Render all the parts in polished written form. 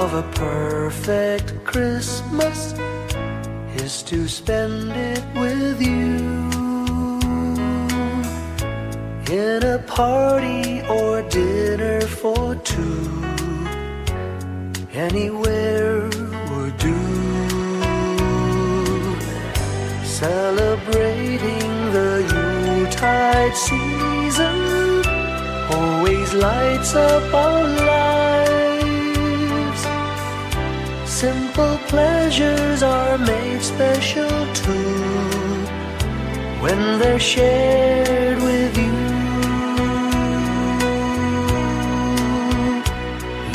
of a perfect Christmas is to spend it with you, in a party or dinner for two. Anywhere would do. Celebrating the Yuletide season always lights up our lives. Simple pleasures are made special too when they're shared with you.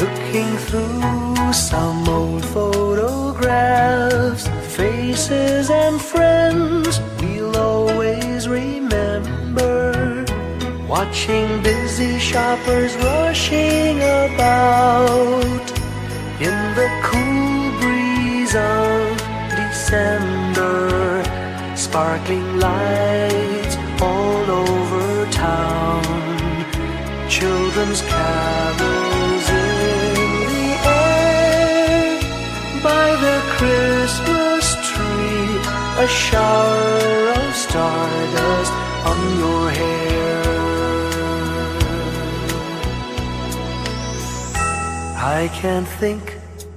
Looking through some old photographs, faces and friends we'll always remember. Watching busy shoppers rushing about in the cool breeze of December. Sparkling lights all over town, children's carols in the air. By the Christmas tree, a shower of stardust on your hair. I can't think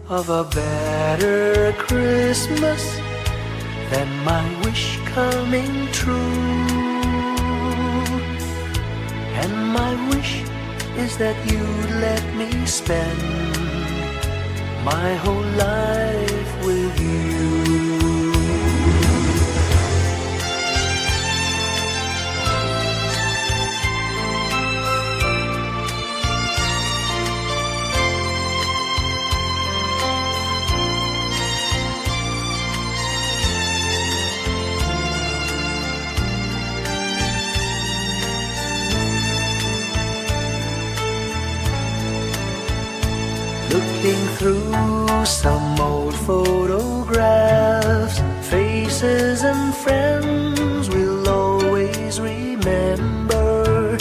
of a better Christmas than my wish coming true. And my wish is that you'd let me spend my whole life with you. Looking through some old photographs, faces and friends we'll always remember.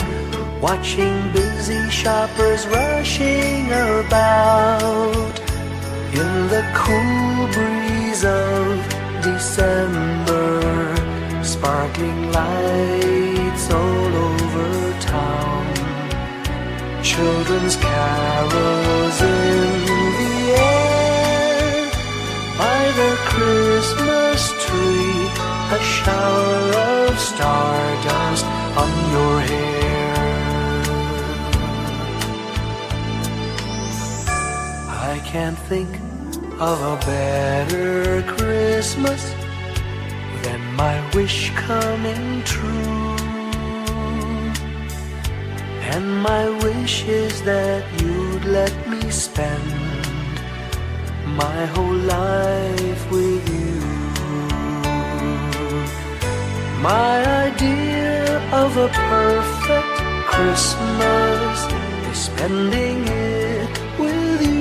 Watching busy shoppers rushing about in the cool breeze of December. Sparkling lights all over town, children's carols in the air. By the Christmas tree, a shower of stardust on your hair. I can't think of a better Christmas than my wish coming true. And my wish is that you'd let me spend my whole life with you. My idea of a perfect Christmas is spending it with you.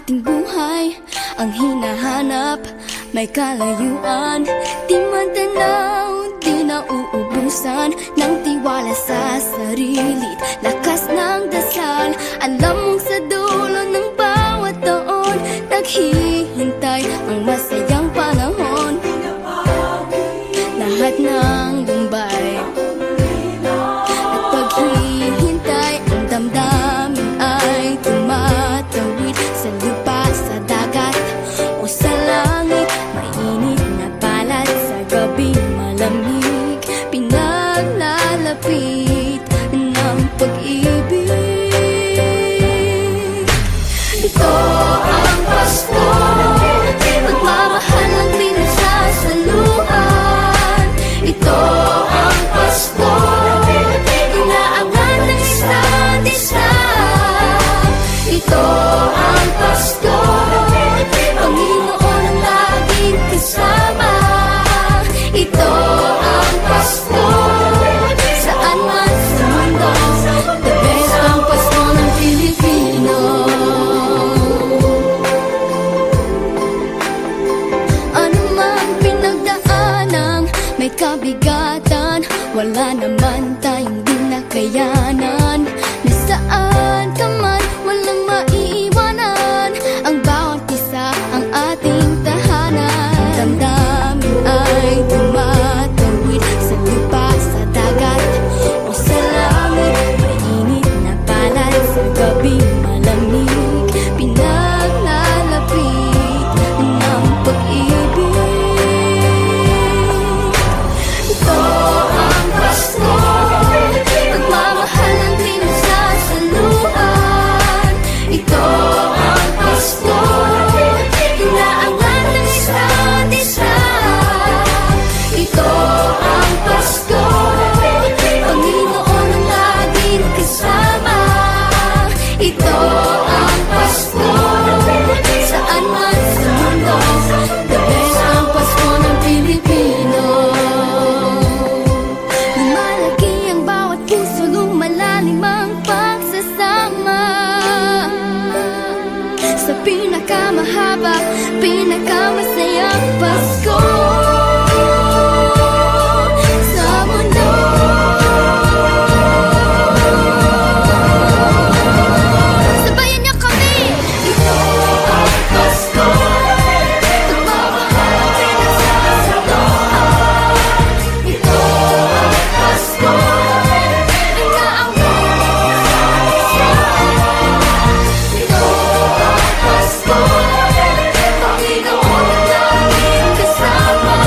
ating buhay ang hinahanap, may kalayuan, di matanaw, di nauubusan ng tiwala sa sarili't lakas ng dasal. Alam mong sa dulo ng bawat taon, naghihintay ang masayang panahon. Lahat ng lumbay at paghihintay, ang damdamin ay tumatawid sa lupa, sa dagat o sa langit. Mainit na balat sa gabing malamig, pinaglalagay may kabigatan, wala naman tayong di nakayanan. Nasaan ka man, walang maiiwanan, ang bawat isa ang ating tahanan. Damdamin ay tumatawid sa lupa, sa dagat o sa langit. Mainit na palad sa gabi malamig, pinaglalapit ng pag-ibig. Ito ang Pasko, pagmamahal ng pinagsasaluhan. Ito ang Pasko, inaangan ng isa't isa. Ito ang Pasko, Panginoon ang laging kasama. Ito ang Pasko, saan man sa mundo, the best ang Pasko ng Pilipino. Lumalaki ang bawat puso, lumalalim ang pagsasama. Sa pinakamahaba, pinakamasayang Pasko sa mundo. Sabayan niyo kami! Ito ang Pasko, pagmamahal ang pinagsasaluhan. Ito ang Pasko, inaangat ng isa't isa. Ito ang Pasko, Panginoon ang laging kasama.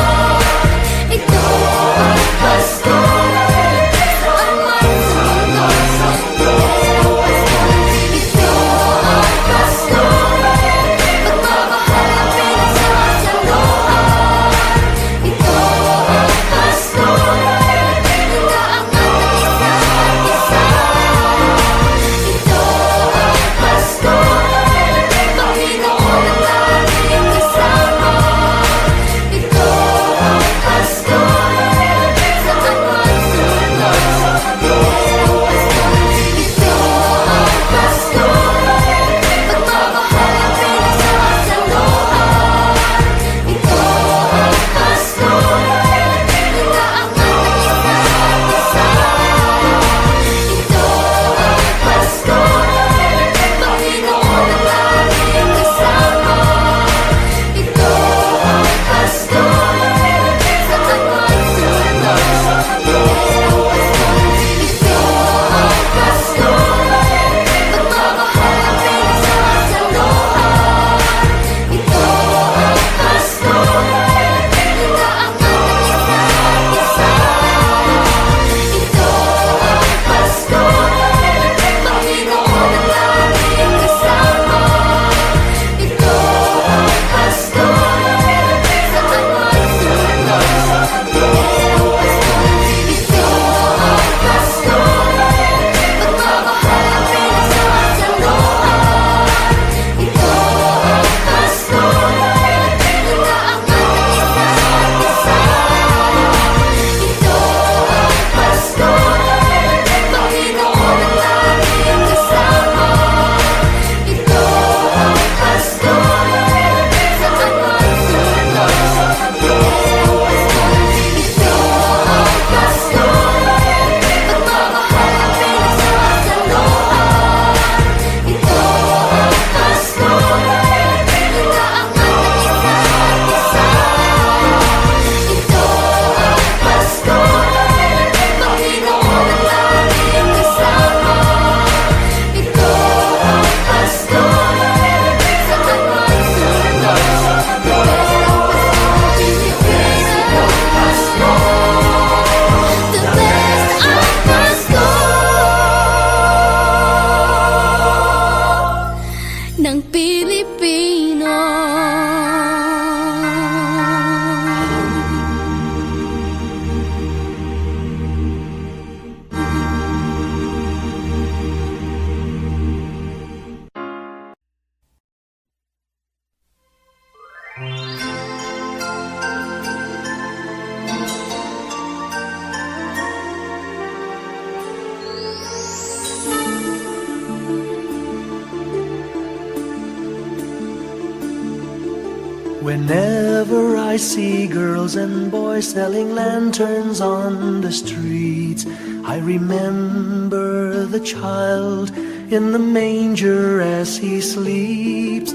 Whenever I see girls and boys selling lanterns on the streets, I remember the child in the manger as he sleeps.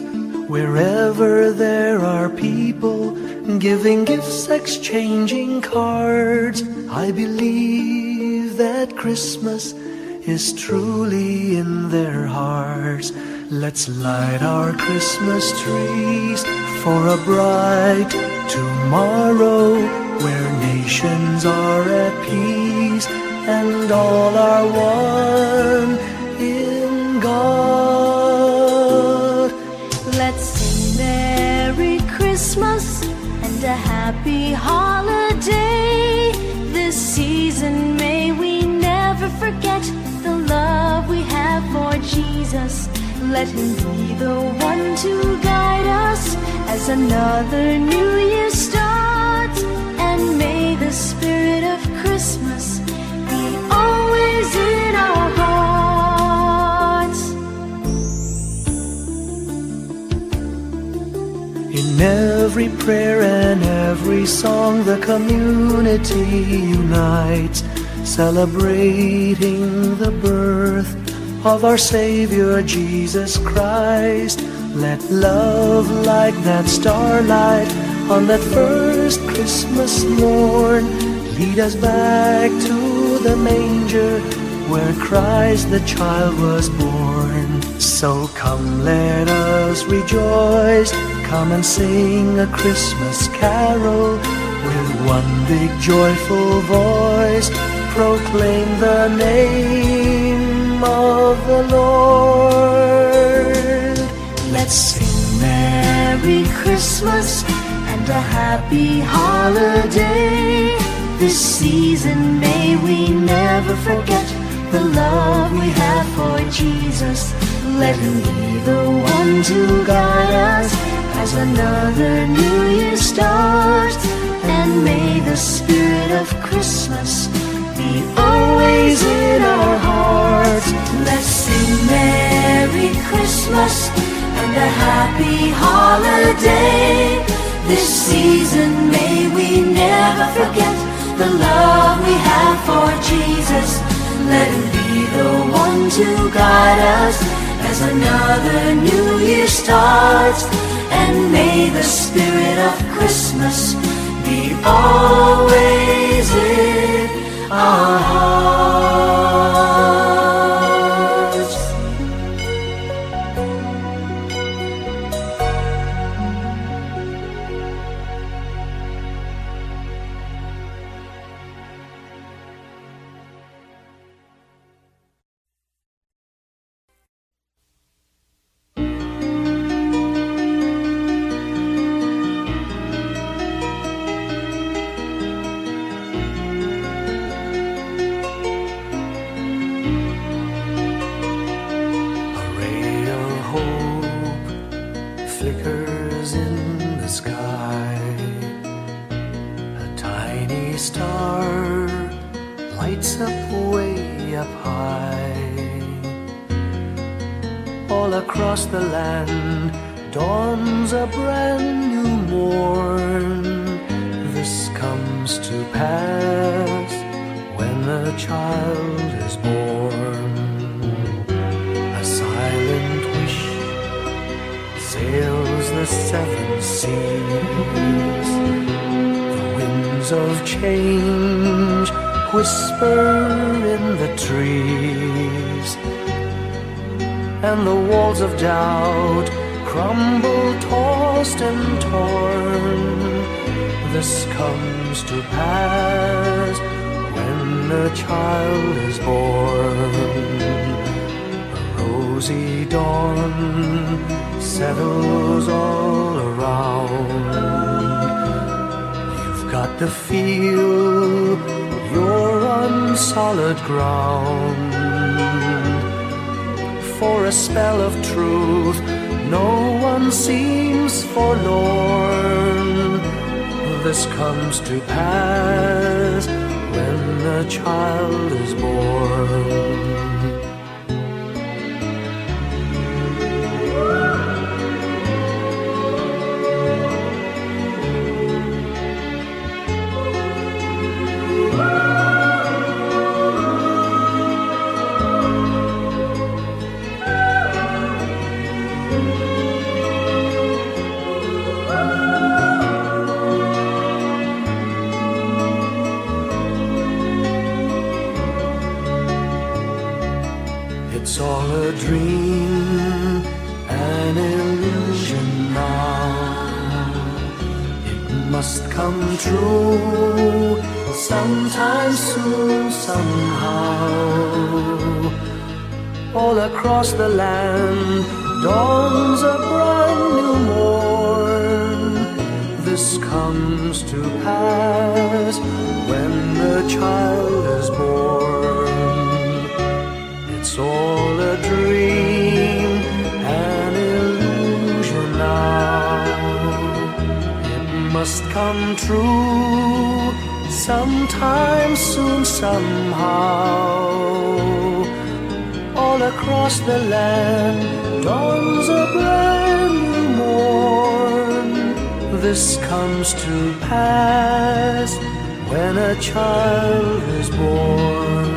Wherever there are people giving gifts, exchanging cards, I believe that Christmas is truly in their hearts. Let's light our Christmas trees for a bright tomorrow, where nations are at peace and all are one in God. Let's sing Merry Christmas and a happy holiday. This season may we never forget the love we have for Jesus. Let him be the one to guide us as another new year starts. And may the spirit of Christmas be always in our hearts. In every prayer and every song, the community unites, celebrating the birth of our Savior Jesus Christ. Let love like that starlight on that first Christmas morn lead us back to the manger where Christ the child was born. So come, let us rejoice, come and sing a Christmas carol with one big joyful voice. Proclaim the name of the Lord. Let's sing Merry Christmas and a happy holiday. This season may we never forget the love we have for Jesus. Let him be the one to guide us as another new year starts. And may the spirit of Christmas be always in our hearts. Let's sing Merry Christmas and a happy holiday. This season may we never forget the love we have for Jesus. Let him be the one to guide us as another new year starts. And may the spirit of Christmas be always in our hearts. Flickers in the sky. A tiny star lights up way up high. All across the land dawns a brand new morn. This comes to pass when a child is born. A silent wish sails the seven seas. The winds of change whisper in the trees, and the walls of doubt crumble, tossed and torn. This comes to pass when a child is born. A rosy dawn settles all around. You've got to feel you're on solid ground. For a spell of truth, no one seems forlorn. This comes to pass when a child is born. must come true sometime soon, somehow. All across the land dawns a brand new morn. This comes to pass when the child is born. It's all a dream, an illusion now. It must come true sometime soon, somehow. All across the land dawns a brand new morn. This comes to pass when a child is born.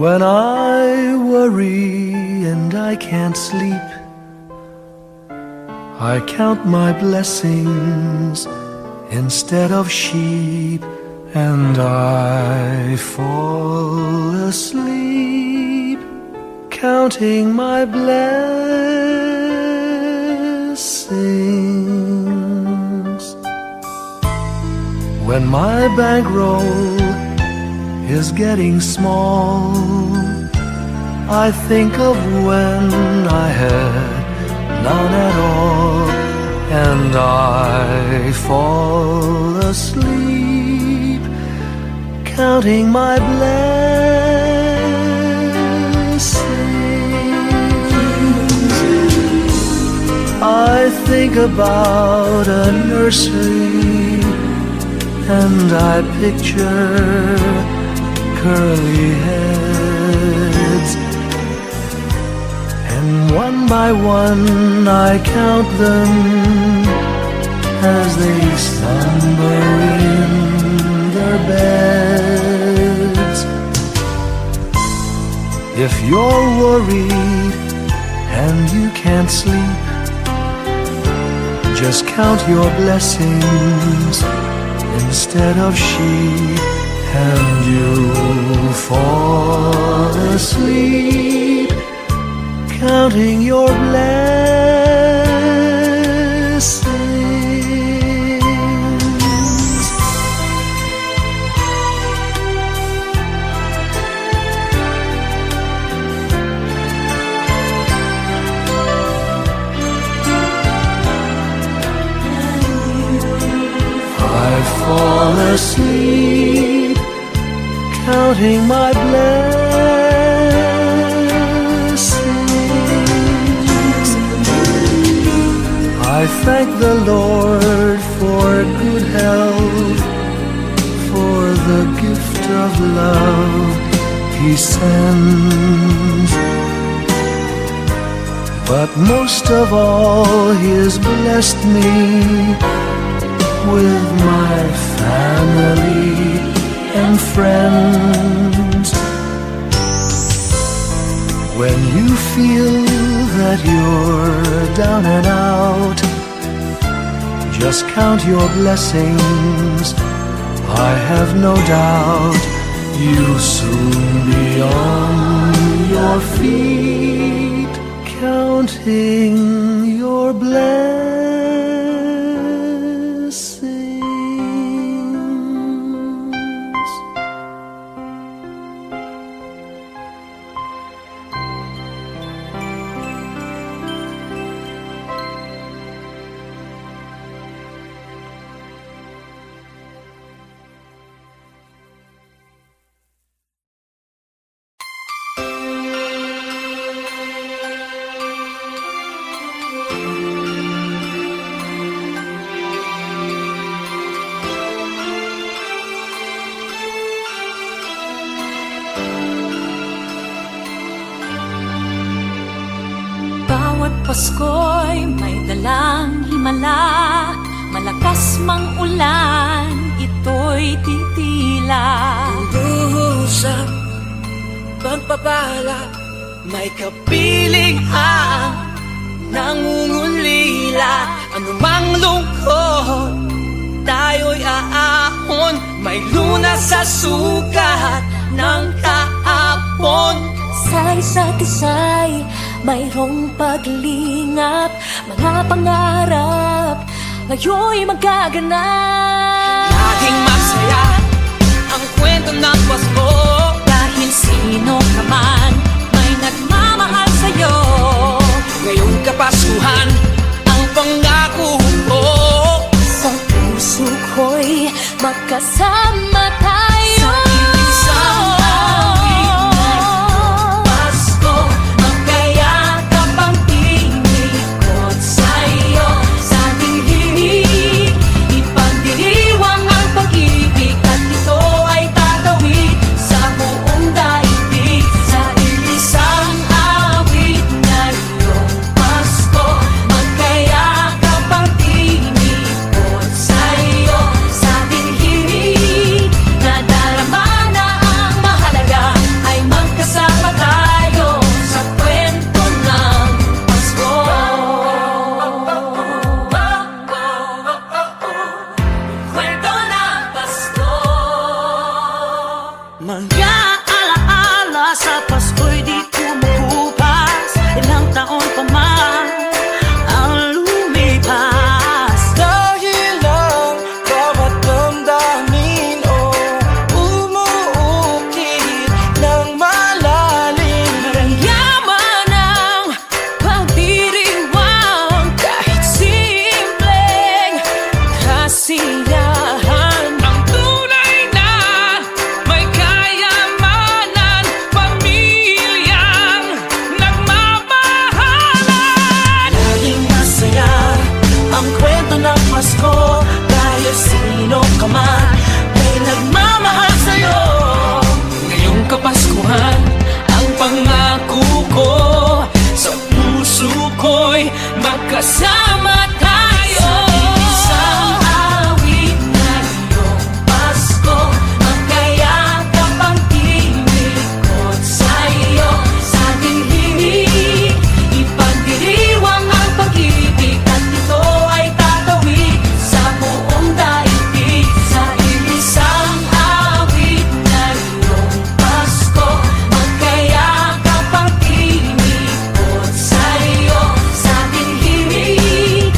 When I worry and I can't sleep, I count my blessings instead of sheep, and I fall asleep counting my blessings. When my bankroll is getting small, I think of when I had none at all, and I fall asleep counting my blessings. I think about a nursery, and I picture curly heads, and one by one I count them as they slumber in their beds. If you're worried and you can't sleep, just count your blessings instead of sheep, and you'll fall asleep counting your blessings. I fall asleep counting my blessings. I thank the Lord for good health, for the gift of love He sends. But most of all, He has blessed me with my family and friends. When you feel that you're down and out, just count your blessings. I have no doubt you'll soon be on your feet sing your blessings. Bawat Pasko'y may dalang himala, malakas mang ulan, ito'y titila. Usap, pagpapala, may kapiling ang nangungulila. Anumang lungkot, tayo'y aahon, may lunas sa sukat ng kahapon. Sa isa't isa'y mayroong paglingap, mga pangarap ngayon'y magaganap. Laging masaya ang kwento ng Pasko, Dahil sino ka man may nagmamahal sa'yo. ngayong Kapaskuhan ang pangako ko. Sa puso ko'y magkasama tayo. Sa isang awit ngayong Pasko, magkayakap ang tinikot sa'yo. Sa ating himig, ipagdiriwang ang pag-ibig, at ito ay tatawid sa buong daigdig. Sa isang awit ngayong Pasko, magkayakap ang tinikot sa'yo. Sa ating himig, nadarama na ang mahalaga, ay magkasama tayo sa kwento ng Pasko. Kwento ng Pasko. Mga alaala sa Pasko'y di kumukupas, ilang taon pa man ang lumipas. Dahil ang bawat damdamin umuukit ng malalim. Yaman ang pagdiriwang, kahit simpleng kasiyahan. Ang tunay na may kayamanan, pamilyang nagmamahalan. Laging masaya ang kwento ng Pasko, dahil sino ka man may nagmamahal sa'yo. Ngayong Kapaskuhan, ang pangako ko, sa puso ko'y magkasama tayo. Isang awit ngayong Pasko, magkayakap ang tinikot sa'yo. Sa ating himig, ipagdiriwang ang pag-ibig, at ito ay tatawid sa buong daigdig. Sa isang awit ngayong Pasko, magkayakap ang tinikot sa'yo. Sa ating himig,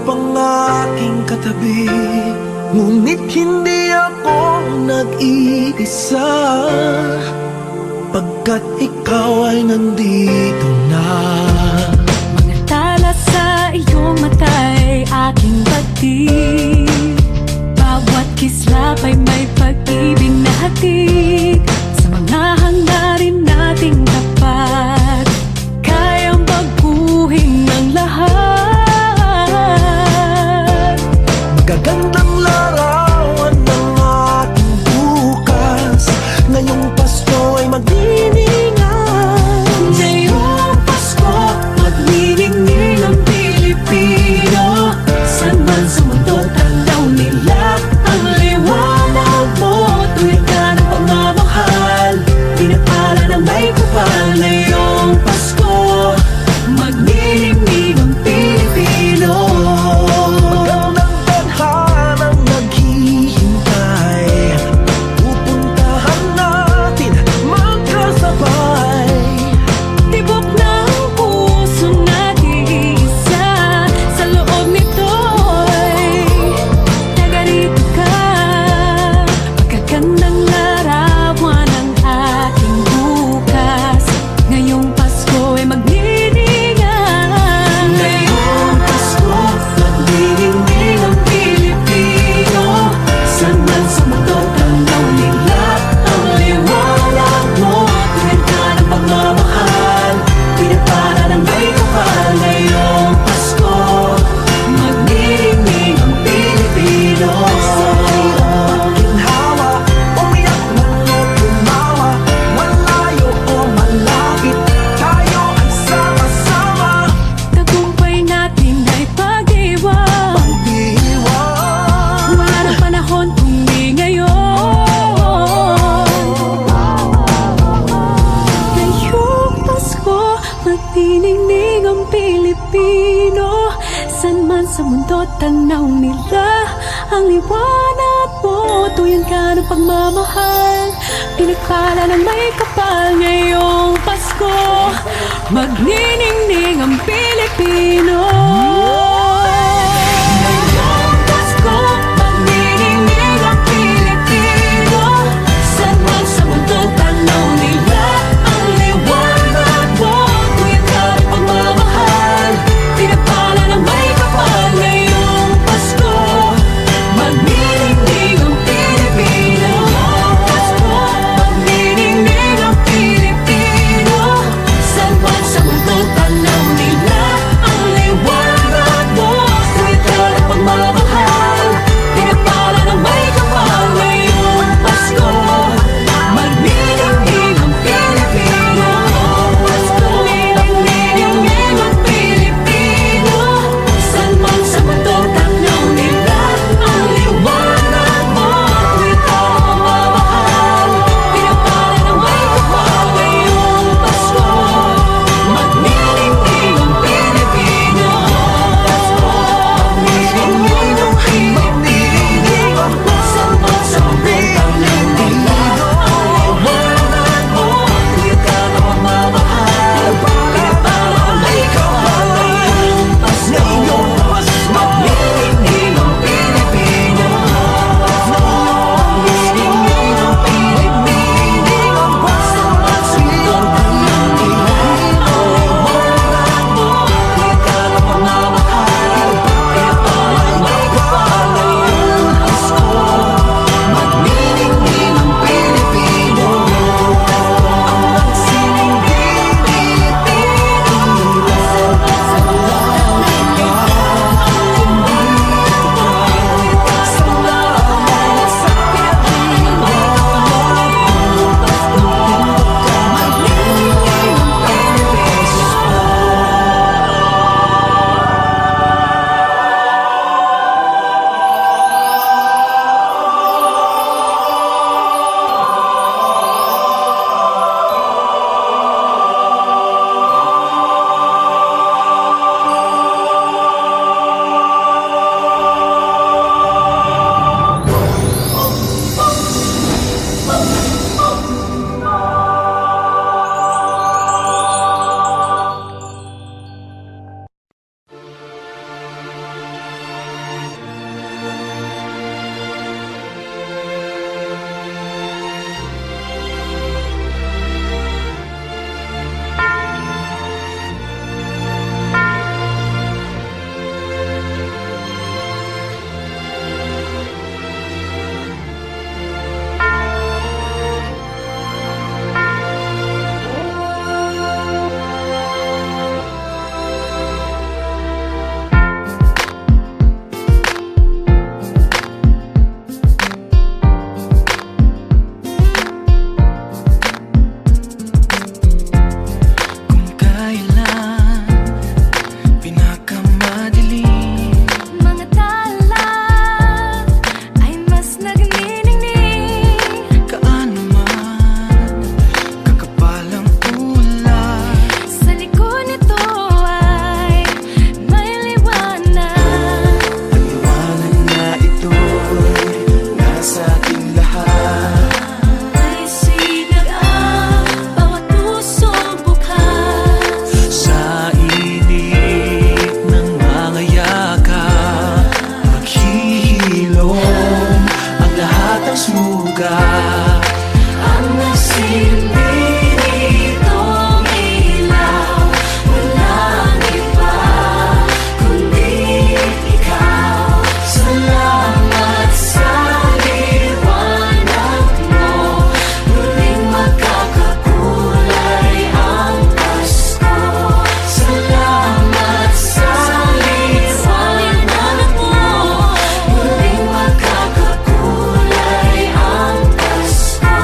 pang aking katabi, ngunit hindi ako nag-iisa, pagkat ikaw ay nandito na. Mga tala sa iyong mata'y aking batid, bawat kislap ay may pag-ibig na hatid. Sa mga hangarin nating tapat, kayang baguhin ng lahat. Magagandang larawan ng ating bukas, ngayong Pasko ay magdiningan. Ngayong Pasko, magniningning ang Pilipino. San man sa mundo, tanaw nila ang liwanag mo. Tuwid ka ng pagmamahal, pinapala ng may kapal. Ngayong Pasko, magniningning ang Pilipino. Magandang tadhanang naghihintay, pupuntahan natin magkasabay. Tibok ng puso nag-iisa, sa loob nito'y taga-rito ka. Magagandang larawan ng ating bukas, ngayong Pasko ay magniningan. Ngayong Pasko, magniningning ang Pilipino. San man sa mundo, tanaw nila ang liwanag mo. Tuwid ka ng pagmamahal, pinapala ng may kapal. Ngayong Pasko, magniningning ang Pilipino. Ginhawa, umiyak man o tumawa, malayo o malapit, tayo ay sama-sama. Tagumpay natin ay pag-iwan, Pag-iwan, wala nang panahon kung di ngayon. Ngayong Pasko, magniningning ang Pilipino. San man sa mundo, tanaw nila ang liwanag mo. Tuyan ka ng pagmamahal, pinagpala ng may kapal. Ngayong Pasko, magniningning ang Pilipino. Ngayong Pasko, magniningning ang Pilipino. San man sa mundo, tanaw nila ang liwanag mo. Tuyan ka ng pagmamahal, pinagpala ng may kapal. Ngayong Pasko, magniningning ang Pilipino. Pasko, magniningning ang Pilipino. San man sa mundo, tanaw nila ang liwanag ang nasilbi nitong ilaw. Walang iba kundi ikaw. Salamat sa liwanag mo. Muling magkakakulay ang Pasko. Salamat sa liwanag mo. Muling magkakakulay ang Pasko.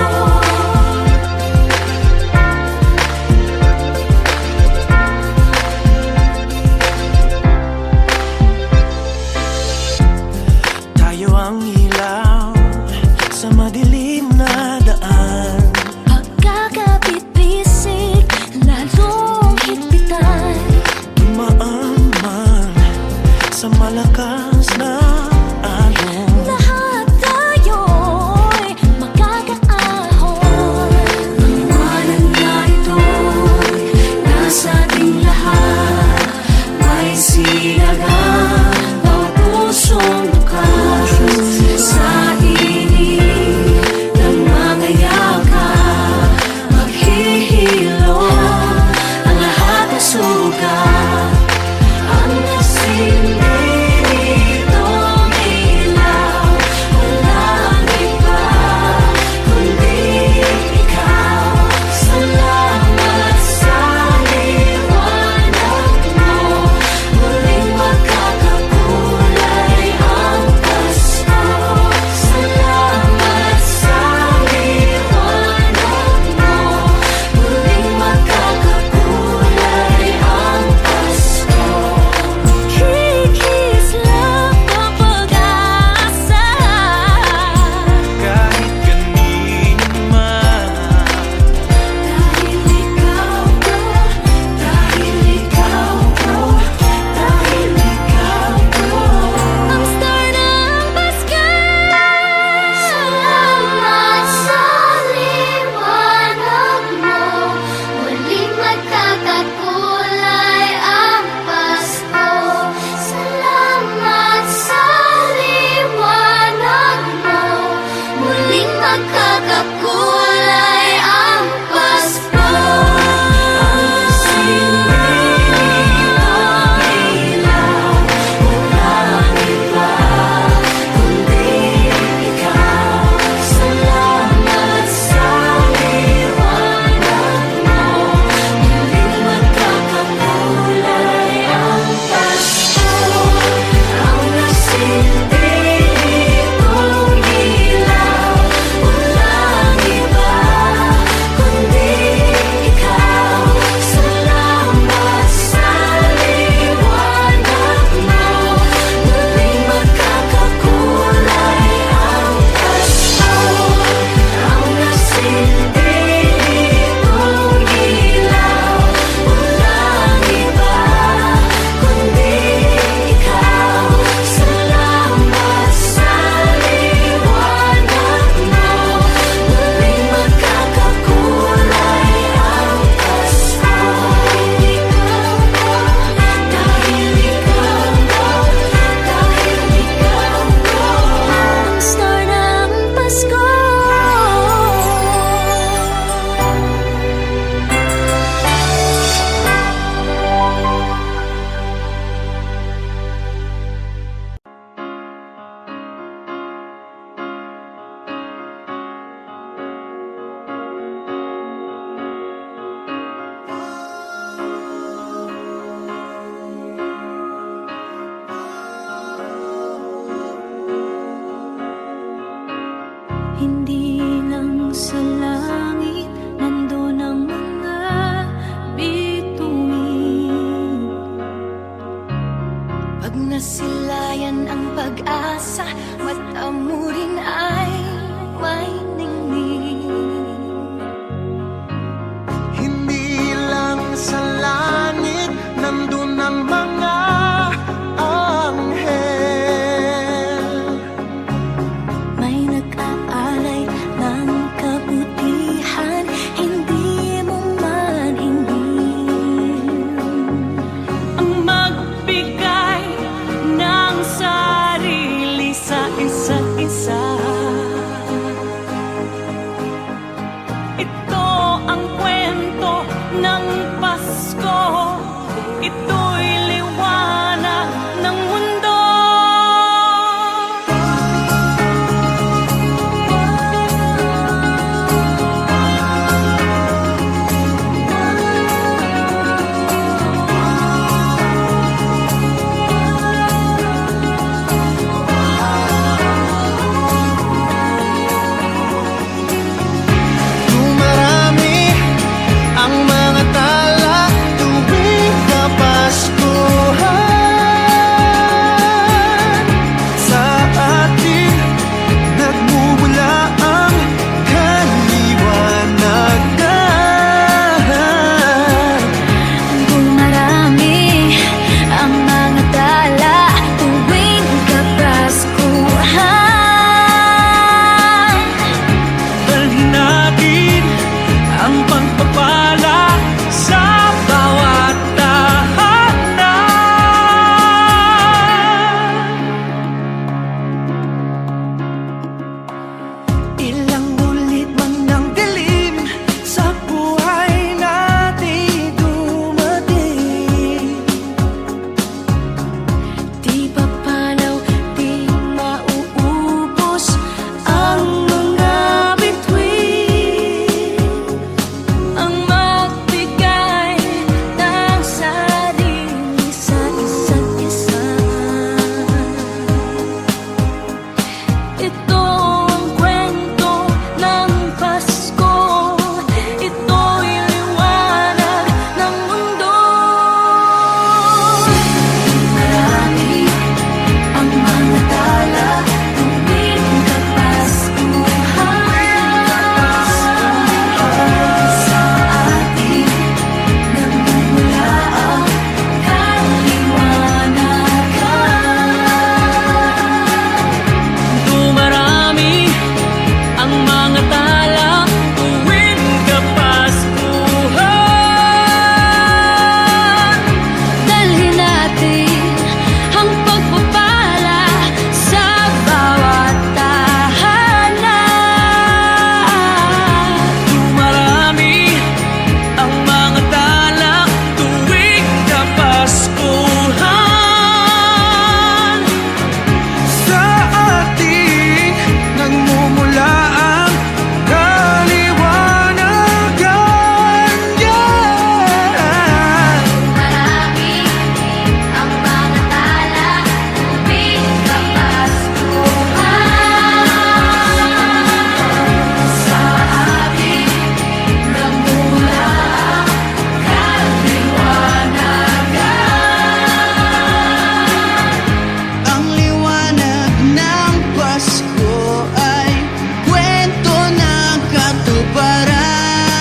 katuparan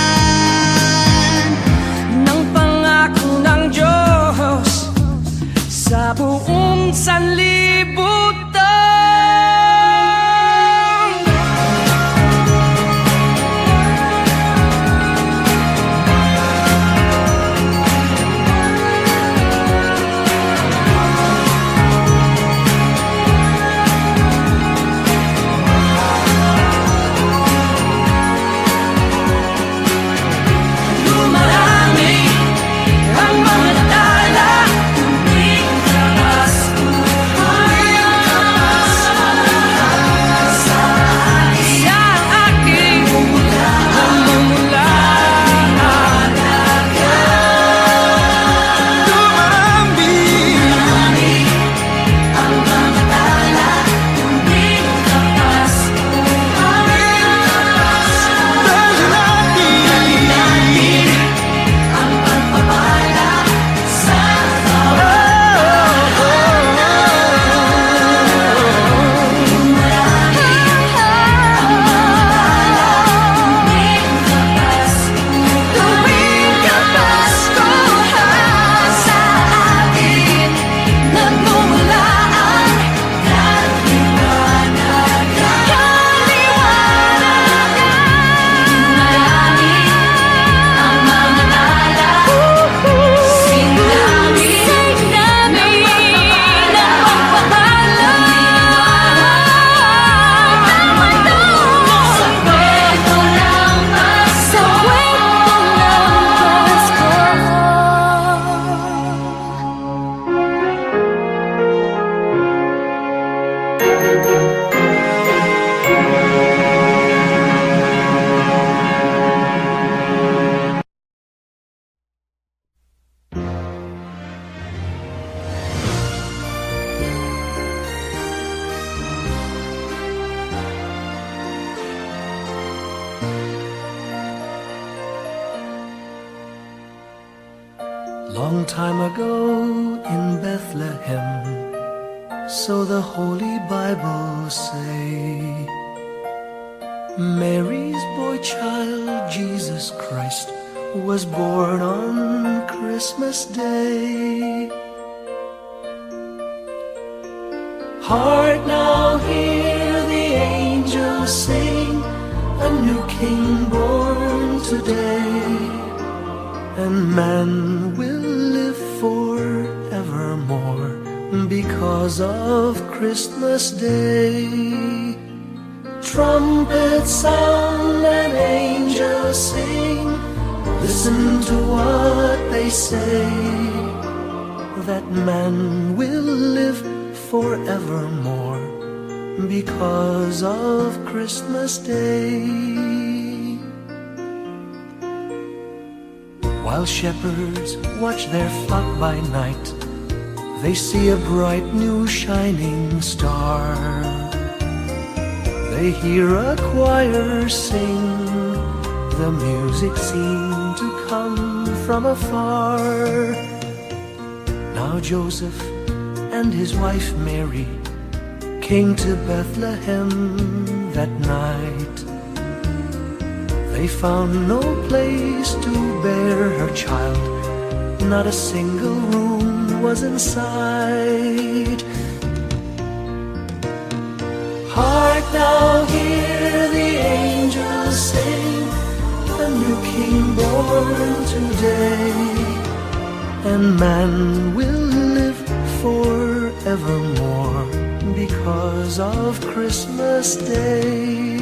ng pangako ng Diyos sa buong sanlibutan. Dumarami ang mga tala, tuwing sa aking namumula. Dumarami ang mga tala, tuwing dahil natin ang pagpapala sa tuwing kapasko sa atin nagmumula ang kaliwanagan. Marami ang mga tala, sing namin ng pagpapala ng mundo. Sa kwento ng Pasko, Long time ago in Bethlehem, so the Holy Bible say, Mary's boy child, Jesus Christ, was born on Christmas Day. Heart, now hear the angels sing, a new king born today, and man will live forevermore because of Christmas Day. Trumpets sound and angels sing, listen to what they say, that man will live forevermore because of Christmas Day. While shepherds watch their flock by night, they see a bright new shining star. They hear a choir sing, the music seemed to come from afar. Now Joseph and his wife Mary came to Bethlehem that night. They found no place to bear her child, not a single room was in sight. Hark now, hear the angels sing, a new king born today, and man will live forevermore because of Christmas Day.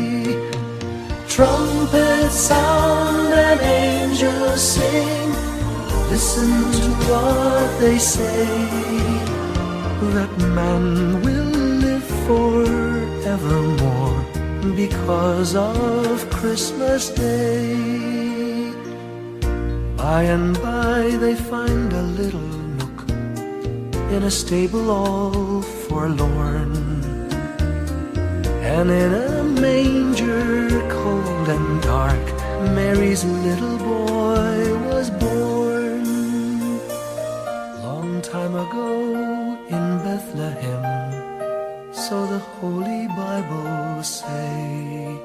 Trumpets sound and angels sing, listen to what they say, that man will live forevermore because of Christmas Day. By and by they find a little nook in a stable all forlorn, and in a manger cold and dark, Mary's little boy was born. Long time ago in Bethlehem, so the Holy Bible say,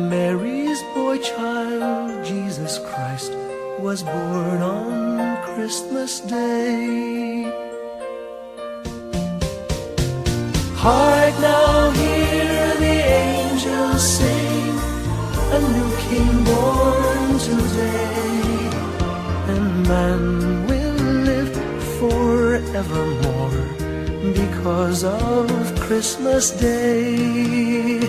Mary's boy child, Jesus Christ, was born on Christmas Day. Hark now, hear the angels sing, a new King born today, and man will live forevermore because of Christmas Day.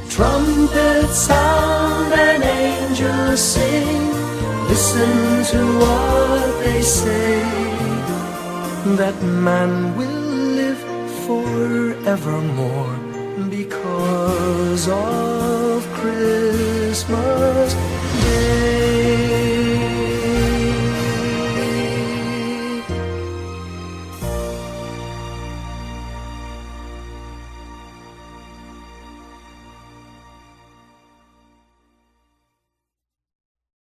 Trumpets sound and angels sing, listen to what they say, that man will live forevermore because of Christmas